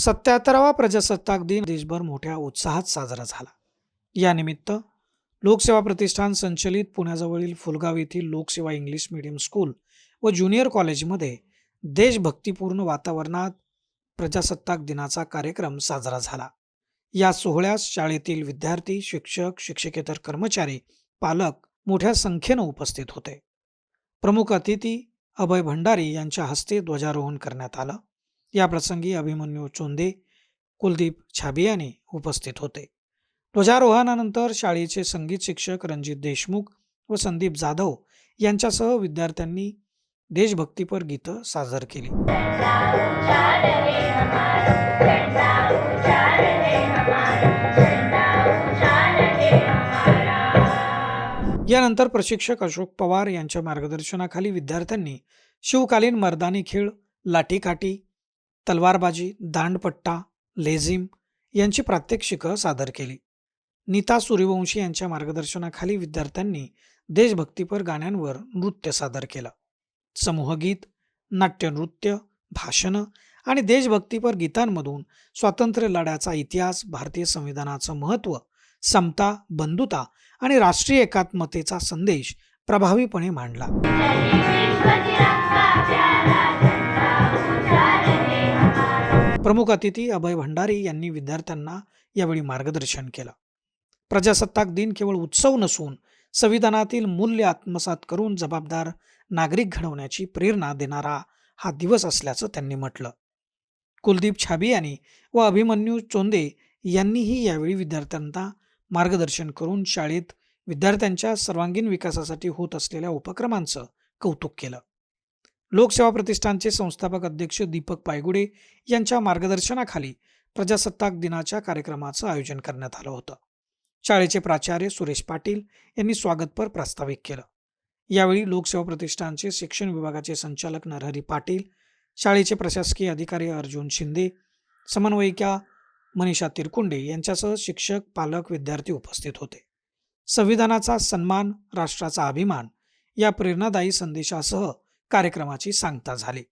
77वा प्रजासत्ताक दिन देशभर मोठ्या उत्साहात साजरा झाला। यानिमित्त लोकसेवा प्रतिष्ठान संचलित पुण्याजवळील फुलगाव येथील लोकसेवा इंग्लिश मीडियम स्कूल व ज्युनियर कॉलेजमध्ये देशभक्तीपूर्ण वातावरणात प्रजासत्ताक दिनाचा कार्यक्रम साजरा झाला। या सोहळ्यास शाळेतील विद्यार्थी, शिक्षक, शिक्षकेतर कर्मचारी, पालक मोठ्या संख्येने उपस्थित होते। प्रमुख अतिथी अभय भंडारी यांच्या हस्ते ध्वजारोहण करण्यात आलं। या प्रसंगी अभिमन्यू चोंदे, कुलदीप छाबियानी उपस्थित होते। ध्वजारोहणानंतर शाळेचे संगीत शिक्षक रणजित देशमुख व संदीप जाधव यांच्यासह विद्यार्थ्यांनी देशभक्तीपर गीतं सादर केली। यानंतर प्रशिक्षक अशोक पवार यांच्या मार्गदर्शनाखाली विद्यार्थ्यांनी शिवकालीन मर्दानी खेळ, लाठीकाठी, तलवारबाजी, दांडपट्टा, लेझिम यांची प्रात्यक्षिकं सादर केली। नीता सूर्यवंशी यांच्या मार्गदर्शनाखाली विद्यार्थ्यांनी देशभक्तीपर गाण्यांवर नृत्य सादर केलं। समूहगीत, नाट्यनृत्य, भाषणं आणि देशभक्तीपर गीतांमधून स्वातंत्र्य लढ्याचा इतिहास, भारतीय संविधानाचं महत्त्व, समता, बंधुता आणि राष्ट्रीय एकात्मतेचा संदेश प्रभावीपणे मांडला। प्रमुख अतिथी अभय भंडारी यांनी विद्यार्थ्यांना यावेळी मार्गदर्शन केलं। प्रजासत्ताक दिन केवळ उत्सव नसून संविधानातील मूल्य आत्मसात करून जबाबदार नागरिक घडवण्याची प्रेरणा देणारा हा दिवस असल्याचं त्यांनी म्हटलं। कुलदीप छाबियानी व अभिमन्यू चोंदे यांनीही यावेळी विद्यार्थ्यांना मार्गदर्शन करून शाळेत विद्यार्थ्यांच्या सर्वांगीण विकासासाठी होत असलेल्या उपक्रमांचं कौतुक केलं। लोकसेवा प्रतिष्ठानचे संस्थापक अध्यक्ष दीपक पायगुडे यांच्या मार्गदर्शनाखाली प्रजासत्ताक दिनाच्या कार्यक्रमाचं आयोजन करण्यात आलं होतं। शाळेचे प्राचार्य सुरेश पाटील यांनी स्वागतपर प्रास्ताविक केलं। यावेळी लोकसेवा प्रतिष्ठानचे शिक्षण विभागाचे संचालक नरहरी पाटील, शाळेचे प्रशासकीय अधिकारी अर्जुन शिंदे, समन्वयिका मनीषा तिरकुंडे यांच्यासह शिक्षक, पालक, विद्यार्थी उपस्थित होते। संविधानाचा सन्मान, राष्ट्राचा अभिमान या प्रेरणादायी संदेशासह कार्यक्रमाची सांगता झाली।